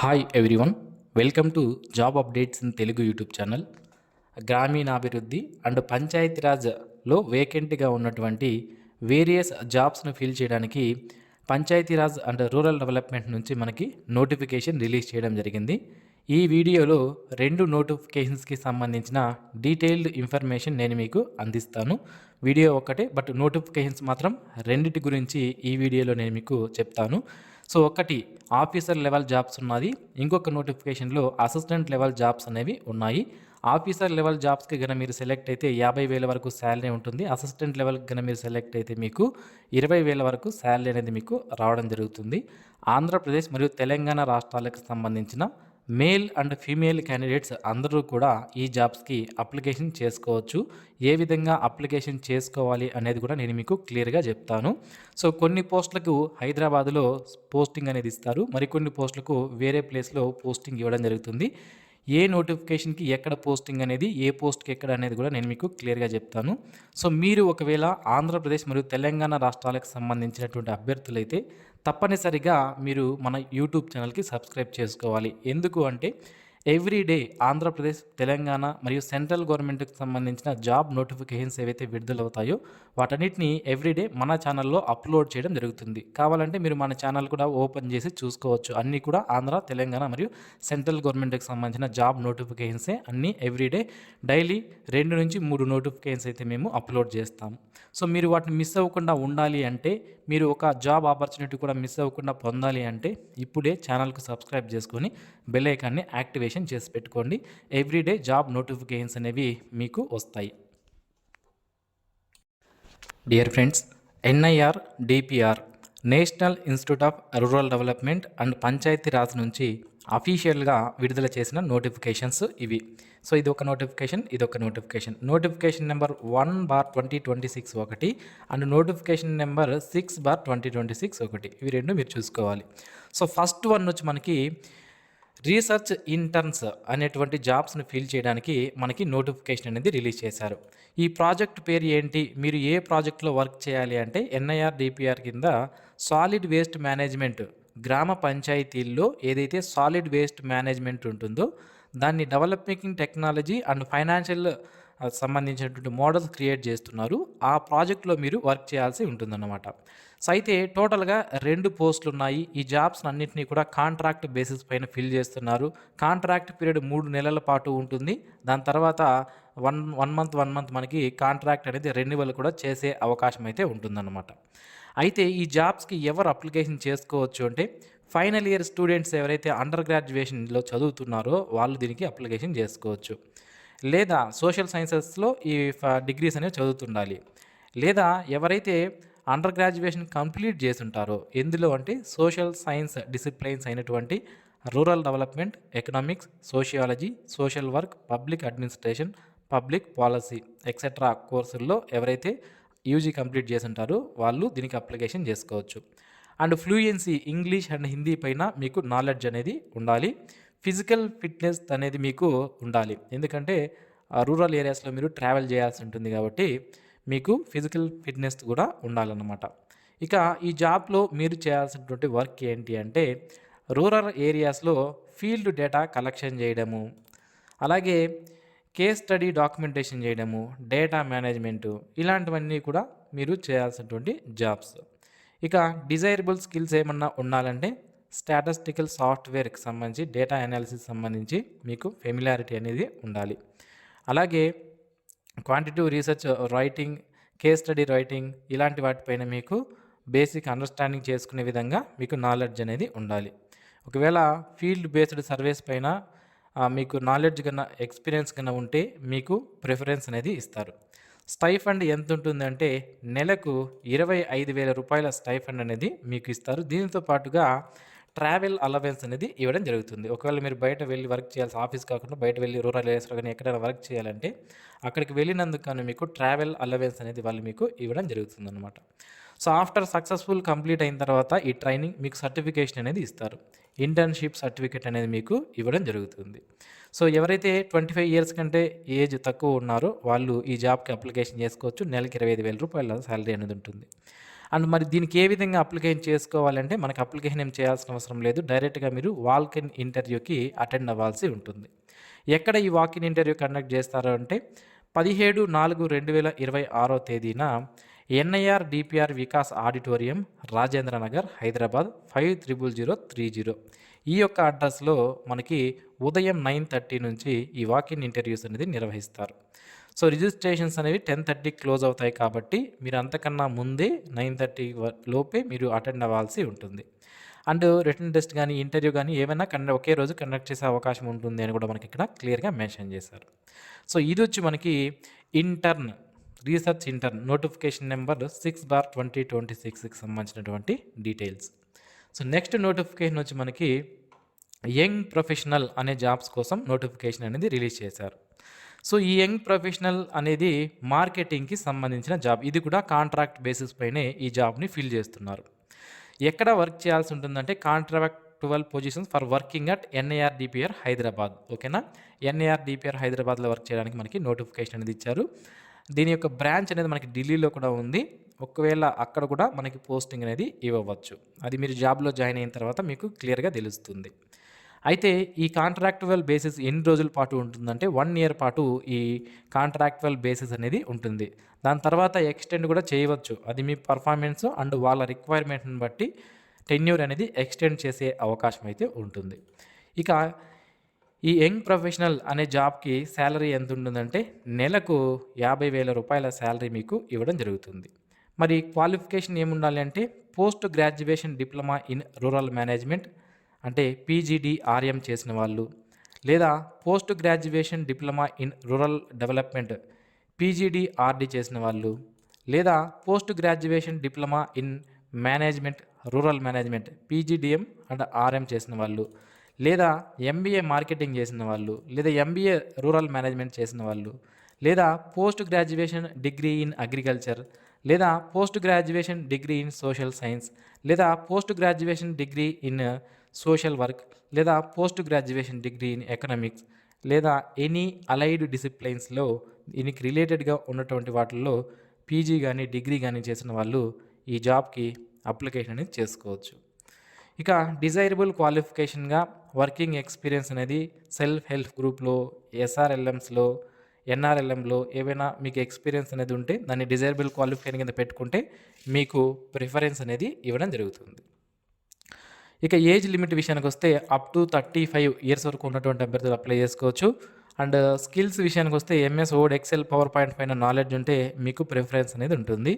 Hi everyone, welcome to job updates in Telugu YouTube channel. గ్రామీణాభివృద్ధి and పంచాయతీరాజ్లో వేకెంట్గా ఉన్నటువంటి various జాబ్స్ను fill చేయడానికి Panchayati Raj and rural development నుంచి మనకి నోటిఫికేషన్ రిలీజ్ చేయడం జరిగింది. ఈ వీడియోలో 2 నోటిఫికేషన్స్కి సంబంధించిన డీటెయిల్డ్ ఇన్ఫర్మేషన్ నేను మీకు అందిస్తాను. వీడియో ఒక్కటే, బట్ నోటిఫికేషన్స్ మాత్రం రెండిటి గురించి ఈ వీడియోలో నేను మీకు చెప్తాను. సో ఒకటి ఆఫీసర్ లెవెల్ జాబ్స్ ఉన్నది, ఇంకొక నోటిఫికేషన్లో అసిస్టెంట్ లెవెల్ జాబ్స్ అనేవి ఉన్నాయి. ఆఫీసర్ లెవెల్ జాబ్స్కి కనుక మీరు సెలెక్ట్ అయితే 50,000 వరకు శాలరీ ఉంటుంది. అసిస్టెంట్ లెవెల్కి కనుక మీరు సెలెక్ట్ అయితే మీకు 20,000 వరకు శాలరీ అనేది మీకు రావడం జరుగుతుంది. ఆంధ్రప్రదేశ్ మరియు తెలంగాణ రాష్ట్రాలకు సంబంధించిన మేల్ అండ్ ఫీమేల్ క్యాండిడేట్స్ అందరూ కూడా ఈ జాబ్స్కి అప్లికేషన్ చేసుకోవచ్చు. ఏ విధంగా అప్లికేషన్ చేసుకోవాలి అనేది కూడా నేను మీకు క్లియర్గా చెప్తాను. సో కొన్ని పోస్టులకు హైదరాబాద్లో పోస్టింగ్ అనేది ఇస్తారు, మరికొన్ని పోస్టులకు వేరే ప్లేస్లో పోస్టింగ్ ఇవ్వడం జరుగుతుంది. ఏ నోటిఫికేషన్కి ఎక్కడ పోస్టింగ్ అనేది, ఏ పోస్ట్కి ఎక్కడ అనేది కూడా నేను మీకు క్లియర్గా చెప్తాను. సో మీరు ఒకవేళ ఆంధ్రప్రదేశ్ మరియు తెలంగాణ రాష్ట్రాలకు సంబంధించినటువంటి అభ్యర్థులైతే తప్పనిసరిగా మీరు మన యూట్యూబ్ ఛానల్కి సబ్స్క్రైబ్ చేసుకోవాలి. ఎందుకు అంటే ఎవ్రీడే ఆంధ్రప్రదేశ్, తెలంగాణ మరియు సెంట్రల్ గవర్నమెంట్కి సంబంధించిన జాబ్ నోటిఫికేషన్స్ ఏవైతే విడుదలవుతాయో వాటన్నిటిని ఎవ్రీడే మన ఛానల్లో అప్లోడ్ చేయడం జరుగుతుంది. కావాలంటే మీరు మన ఛానల్ కూడా ఓపెన్ చేసి చూసుకోవచ్చు. అన్నీ కూడా ఆంధ్ర, తెలంగాణ మరియు సెంట్రల్ గవర్నమెంట్కి సంబంధించిన జాబ్ నోటిఫికేషన్సే అన్నీ ఎవ్రీడే డైలీ 2 నుంచి 3 నోటిఫికేషన్స్ అయితే మేము అప్లోడ్ చేస్తాము. సో మీరు వాటిని మిస్ అవ్వకుండా ఉండాలి అంటే, మీరు ఒక జాబ్ ఆపర్చునిటీ కూడా మిస్ అవ్వకుండా పొందాలి అంటే ఇప్పుడే ఛానల్కు సబ్స్క్రైబ్ చేసుకొని బెల్ ఐకాన్ని యాక్టివేషన్ చేసి పెట్టుకోండి. ఎవ్రీడే జాబ్ నోటిఫికేషన్స్ అనేవి మీకు వస్తాయి. Dear friends, NIR DPR national institute of rural development and Panchayati Raj నుంచి అఫీషియల్గా విడుదల చేసిన నోటిఫికేషన్స్ ఇవి. సో ఇది ఒక నోటిఫికేషన్, ఇదొక నోటిఫికేషన్. నోటిఫికేషన్ నెంబర్ 1/2026 ఒకటి అండ్ నోటిఫికేషన్ నెంబర్ 6/2026 ఒకటి. ఇవి రెండు మీరు చూసుకోవాలి. సో ఫస్ట్ వన్ వచ్చి మనకి రీసెర్చ్ ఇంటర్న్స్ అనేటువంటి జాబ్స్ని ఫిల్ చేయడానికి మనకి నోటిఫికేషన్ అనేది రిలీజ్ చేశారు. ఈ ప్రాజెక్ట్ పేరు ఏంటి, మీరు ఏ ప్రాజెక్ట్లో వర్క్ చేయాలి అంటే ఎన్ఐఆర్ డిపిఆర్ కింద సాలిడ్ వేస్ట్ మేనేజ్మెంట్, గ్రామ పంచాయతీల్లో ఏదైతే సాలిడ్ వేస్ట్ మేనేజ్మెంట్ ఉంటుందో దాన్ని డెవలపింగ్ టెక్నాలజీ అండ్ ఫైనాన్షియల్ సంబంధించినటువంటి మోడల్స్ క్రియేట్ చేస్తున్నారు. ఆ ప్రాజెక్ట్లో మీరు వర్క్ చేయాల్సి ఉంటుందన్నమాట. సో అయితే టోటల్గా 2 పోస్టులు ఉన్నాయి. ఈ జాబ్స్ అన్నింటినీ కూడా కాంట్రాక్ట్ బేసిస్ పైన ఫిల్ చేస్తున్నారు. కాంట్రాక్ట్ పీరియడ్ 3 నెలల పాటు ఉంటుంది. దాని తర్వాత వన్ మంత్ మనకి కాంట్రాక్ట్ అనేది రెన్యువల్ కూడా చేసే అవకాశం అయితే ఉంటుందన్నమాట. అయితే ఈ జాబ్స్కి ఎవరు అప్లికేషన్ చేసుకోవచ్చు అంటే ఫైనల్ ఇయర్ స్టూడెంట్స్ ఎవరైతే అండర్ గ్రాడ్యుయేషన్లో చదువుతున్నారో వాళ్ళు దీనికి అప్లికేషన్ చేసుకోవచ్చు. లేదా సోషల్ సైన్సెస్లో ఈ డిగ్రీస్ అనేవి చదువుతుండాలి. లేదా ఎవరైతే అండర్ గ్రాడ్యుయేషన్ కంప్లీట్ చేసి ఉంటారో, ఎందులో అంటే సోషల్ సైన్స్ డిసిప్లైన్స్ అయినటువంటి rural development, economics, sociology, social work, public administration, public policy etcetera కోర్సుల్లో ఎవరైతే యూజీ కంప్లీట్ చేసి ఉంటారో వాళ్ళు దీనికి అప్లికేషన్ చేసుకోవచ్చు. And fluency English and Hindi పైన మీకు నాలెడ్జ్ అనేది ఉండాలి. ఫిజికల్ ఫిట్నెస్ అనేది మీకు ఉండాలి. ఎందుకంటే రూరల్ ఏరియాస్లో మీరు ట్రావెల్ చేయాల్సి ఉంటుంది కాబట్టి మీకు ఫిజికల్ ఫిట్నెస్ కూడా ఉండాలన్నమాట. ఇక ఈ జాబ్లో మీరు చేయాల్సినటువంటి వర్క్ ఏంటి అంటే రూరల్ ఏరియాస్లో ఫీల్డ్ డేటా కలెక్షన్ చేయడము, అలాగే కేస్ స్టడీ డాక్యుమెంటేషన్ చేయడము, డేటా మేనేజ్మెంటు, ఇలాంటివన్నీ కూడా మీరు చేయాల్సినటువంటి జాబ్స్. ఇక డిజైరబుల్ స్కిల్స్ ఏమన్నా ఉండాలంటే స్టాటిస్టికల్ సాఫ్ట్వేర్కి సంబంధించి, డేటా అనాలిసిస్ సంబంధించి మీకు ఫెమిలారిటీ అనేది ఉండాలి. అలాగే quantitative research writing, case study writing, ఇలాంటి వాటిపైన మీకు బేసిక్ అండర్స్టాండింగ్ చేసుకునే విధంగా మీకు నాలెడ్జ్ అనేది ఉండాలి. ఒకవేళ ఫీల్డ్ బేస్డ్ సర్వీస్ పైన మీకు నాలెడ్జ్ కన్నా, ఎక్స్పీరియన్స్ కన్నా ఉంటే మీకు ప్రిఫరెన్స్ అనేది ఇస్తారు. స్టైఫండ్ ఎంత ఉంటుందంటే నెలకు 25,000 రూపాయల స్టైఫండ్ అనేది మీకు ఇస్తారు. దీనితో పాటుగా ట్రావెల్ అలవెన్స్ అనేది ఇవ్వడం జరుగుతుంది. ఒకవేళ మీరు బయట వెళ్ళి వర్క్ చేయాల్సి, ఆఫీస్ కాకుండా బయట వెళ్ళి రూరల్ ఏరియాస్లో కానీ ఎక్కడైనా వర్క్ చేయాలంటే అక్కడికి వెళ్ళినందుకు కానీ మీకు ట్రావెల్ అలవెన్స్ అనేది వాళ్ళు మీకు ఇవ్వడం జరుగుతుంది అనమాట. సో ఆఫ్టర్ సక్సెస్ఫుల్ కంప్లీట్ అయిన తర్వాత ఈ ట్రైనింగ్ మీకు సర్టిఫికేషన్ అనేది ఇస్తారు. ఇంటర్న్‌షిప్ సర్టిఫికేట్ అనేది మీకు ఇవ్వడం జరుగుతుంది. సో, ఎవరైతే 25 ఇయర్స్ కంటే ఏజ్ తక్కువ ఉన్నారో వాళ్ళు ఈ జాబ్‌కి అప్లికేషన్ చేసుకోవచ్చు. నెలకి రూ. 25,000 సాలరీ అనేది ఉంటుంది. అండ్ మరి దీనికి ఏ విధంగా అప్లికేషన్ చేసుకోవాలంటే మనకు అప్లికేషన్ ఏం చేయాల్సిన అవసరం లేదు. డైరెక్ట్‌గా మీరు వాక్ ఇన్ ఇంటర్వ్యూకి అటెండ్ అవ్వాల్సి ఉంటుంది. ఎక్కడ ఈ వాక్ ఇన్ ఇంటర్వ్యూ కండక్ట్ చేస్తారు అంటే 17/4/2026 తేదీన NIR DPR Vikas auditorium, Rajendra Nagar, Hyderabad 500030. ఈ యొక్క అడ్రస్లో మనకి ఉదయం 9:30 నుంచి ఈ వాక్ ఇన్ ఇంటర్వ్యూస్ అనేది నిర్వహిస్తారు. సో రిజిస్ట్రేషన్స్ అనేవి 10:30 క్లోజ్ అవుతాయి కాబట్టి మీరు అంతకన్నా ముందే 9:30 లోపే మీరు అటెండ్ అవ్వాల్సి ఉంటుంది. అండ్ రిటన్ టెస్ట్ కానీ ఇంటర్వ్యూ కానీ ఏమైనా ఒకే రోజు కండక్ట్ చేసే అవకాశం ఉంటుంది అని కూడా మనకి ఇక్కడ క్లియర్గా మెన్షన్ చేశారు. సో ఇది వచ్చి మనకి రీసెర్చ్ ఇంటర్న్ నోటిఫికేషన్ నెంబర్ 6/2026కి సంబంధించినటువంటి డీటెయిల్స్. సో నెక్స్ట్ నోటిఫికేషన్ వచ్చి మనకి యంగ్ ప్రొఫెషనల్ అనే జాబ్స్ కోసం నోటిఫికేషన్ అనేది రిలీజ్ చేశారు. సో ఈ యంగ్ ప్రొఫెషనల్ అనేది మార్కెటింగ్కి సంబంధించిన జాబ్. ఇది కూడా కాంట్రాక్ట్ బేసిస్ పైనే ఈ జాబ్ని ఫిల్ చేస్తున్నారు. ఎక్కడ వర్క్ చేయాల్సి ఉంటుందంటే contractual positions for working at NIR DPR Hyderabad. ఓకేనా, ఎన్ఐఆర్ డిపిఆర్ హైదరాబాద్లో వర్క్ చేయడానికి మనకి నోటిఫికేషన్ అనేది ఇచ్చారు. దీని యొక్క బ్రాంచ్ అనేది మనకి ఢిల్లీలో కూడా ఉంది. ఒకవేళ అక్కడ కూడా మనకి పోస్టింగ్ అనేది ఇవ్వవచ్చు. అది మీరు జాబ్లో జాయిన్ అయిన తర్వాత మీకు క్లియర్గా తెలుస్తుంది. అయితే ఈ కాంట్రాక్టువల్ బేసిస్ ఎన్ని రోజుల పాటు ఉంటుందంటే 1 ఇయర్ పాటు ఈ కాంట్రాక్టువల్ బేసిస్ అనేది ఉంటుంది. దాని తర్వాత ఎక్స్టెండ్ కూడా చేయవచ్చు. అది మీ పర్ఫార్మెన్స్ అండ్ వాళ్ళ రిక్వైర్మెంట్ని బట్టి టెన్యూర్ అనేది ఎక్స్టెండ్ చేసే అవకాశం అయితే ఉంటుంది. ఇక ఈ యంగ్ ప్రొఫెషనల్ అనే జాబ్కి శాలరీ ఎంత ఉంటుందంటే నెలకు 50,000 రూపాయల శాలరీ మీకు ఇవ్వడం జరుగుతుంది. మరి క్వాలిఫికేషన్ ఏముండాలి అంటే post graduation diploma in rural management అంటే PGDRM చేసిన వాళ్ళు, లేదా post graduation diploma in rural development PGDRD చేసిన వాళ్ళు, లేదా post graduation diploma in management rural management PGDM and RM చేసిన వాళ్ళు, లేదా MBA మార్కెటింగ్ చేసిన వాళ్ళు, లేదా MBA రూరల్ మేనేజ్మెంట్ చేసిన వాళ్ళు, లేదా post graduation degree in agriculture, లేదా post graduation degree in social science, లేదా post graduation degree in social work, లేదా post graduation degree in economics, లేదా ఎనీ అలైడ్ డిసిప్లైన్స్లో దీనికి రిలేటెడ్గా ఉన్నటువంటి వాటిల్లో పీజీ కానీ డిగ్రీ కానీ చేసిన వాళ్ళు ఈ జాబ్కి అప్లికేషన్ అనేది చేసుకోవచ్చు. ఇక డిజైరబుల్ క్వాలిఫికేషన్గా వర్కింగ్ ఎక్స్పీరియన్స్ అనేది సెల్ఫ్ హెల్ప్ గ్రూప్లో, SRLMస్లో, NRLMలో ఏవైనా మీకు ఎక్స్పీరియన్స్ అనేది ఉంటే దాన్ని డిజైరబుల్ క్వాలిఫికేషన్ కింద పెట్టుకుంటే మీకు ప్రిఫరెన్స్ అనేది ఇవ్వడం జరుగుతుంది. ఇక ఏజ్ లిమిట్ విషయానికి వస్తే అప్ టు 35 ఇయర్స్ వరకు ఉన్నటువంటి అభ్యర్థులు అప్లై చేసుకోవచ్చు. అండ్ స్కిల్స్ విషయానికి వస్తే MS Word, Excel, PowerPoint పైన నాలెడ్జ్ ఉంటే మీకు ప్రిఫరెన్స్ అనేది ఉంటుంది.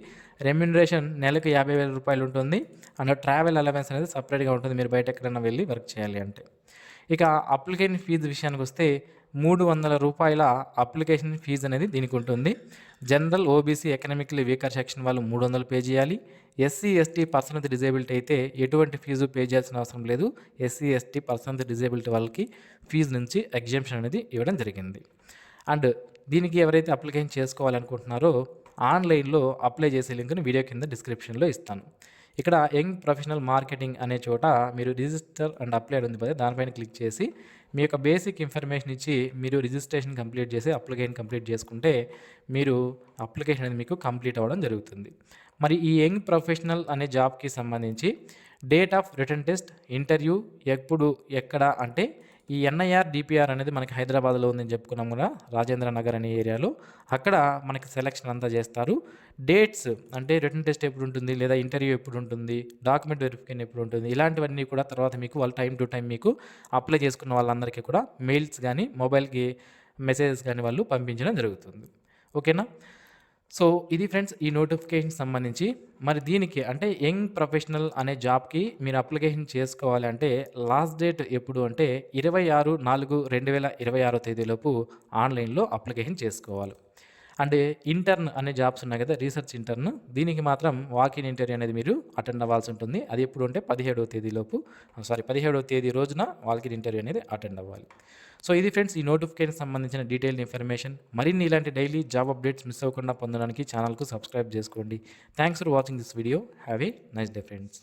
రెమ్యునరేషన్ నెలకు 50,000 రూపాయలు ఉంటుంది. అండ్ ట్రావెల్ అలవెన్స్ అనేది సపరేట్గా ఉంటుంది మీరు బయట ఎక్కడైనా వెళ్ళి వర్క్ చేయాలి అంటే. ఇక అప్లికేషన్ ఫీజు విషయానికి వస్తే 300 రూపాయల అప్లికేషన్ ఫీజు అనేది దీనికి ఉంటుంది. General, OBC, economically weaker section వాళ్ళు 300 పే చేయాలి. SC, ST person with disability అయితే ఎటువంటి ఫీజు పే చేయాల్సిన అవసరం లేదు. SC, ST person with disability వాళ్ళకి ఫీజు నుంచి ఎగ్జామ్షన్ అనేది ఇవ్వడం జరిగింది. అండ్ దీనికి ఎవరైతే అప్లికేషన్ చేసుకోవాలనుకుంటున్నారో ఆన్లైన్లో అప్లై చేసే లింక్ని వీడియో కింద డిస్క్రిప్షన్లో ఇస్తాను. ఇక్కడ యంగ్ ప్రొఫెషనల్ మార్కెటింగ్ అనే చోట మీరు రిజిస్టర్ అండ్ అప్లై ఉంది కదా, దానిపైన క్లిక్ చేసి మీ యొక్క బేసిక్ ఇన్ఫర్మేషన్ ఇచ్చి మీరు రిజిస్ట్రేషన్ కంప్లీట్ చేసి అప్లికేషన్ కంప్లీట్ చేసుకుంటే మీరు అప్లికేషన్ అనేది మీకు కంప్లీట్ అవ్వడం జరుగుతుంది. మరి ఈ యంగ్ ప్రొఫెషనల్ అనే జాబ్కి సంబంధించి date of written test, interview ఎప్పుడు ఎక్కడ అంటే ఈ NIR DPR అనేది మనకి హైదరాబాద్లో ఉందని చెప్పుకున్నాం కదా, రాజేంద్ర నగర్ అనే ఏరియాలో. అక్కడ మనకి సెలక్షన్ అంతా చేస్తారు. డేట్స్ అంటే రిటన్ టెస్ట్ ఎప్పుడు ఉంటుంది, లేదా ఇంటర్వ్యూ ఎప్పుడు ఉంటుంది, డాక్యుమెంట్ వెరిఫికేషన్ ఎప్పుడు ఉంటుంది, ఇలాంటివన్నీ కూడా తర్వాత మీకు వాళ్ళు టైం టు టైం మీకు అప్లై చేసుకున్న వాళ్ళందరికీ కూడా మెయిల్స్ కానీ మొబైల్కి మెసేజెస్ కానీ వాళ్ళు పంపించడం జరుగుతుంది. ఓకేనా. సో ఇది ఫ్రెండ్స్ ఈ నోటిఫికేషన్ సంబంధించి. మరి దీనికి అంటే యంగ్ ప్రొఫెషనల్ అనే జాబ్కి మీరు అప్లికేషన్ చేసుకోవాలంటే లాస్ట్ డేట్ ఎప్పుడు అంటే 26/4/2026 తేదీలోపు ఆన్లైన్లో అప్లికేషన్ చేసుకోవాలి. అండ్ ఇంటర్న్ అనే జాబ్స్ ఉన్నాయి కదా, రీసెర్చ్ ఇంటర్న్, దీనికి మాత్రం వాకిన్ ఇంటర్వ్యూ అనేది మీరు అటెండ్ అవ్వాల్సి ఉంటుంది. అది ఎప్పుడు అంటే 17వ తేదీ రోజున వాకిన్ ఇంటర్వ్యూ అనేది అటెండ్ అవ్వాలి. సో ఇది ఫ్రెండ్స్ ఈ నోటిఫికేషన్ సంబంధించిన డీటెయిల్ ఇన్ఫర్మేషన్. మరిన్ని ఇలాంటి డైలీ జాబ్ అప్డేట్స్ మిస్ అవ్వకుండా పొందడానికి ఛానల్కు సబ్స్క్రైబ్ చేసుకోండి. Thanks for watching this video. Have a nice day friends.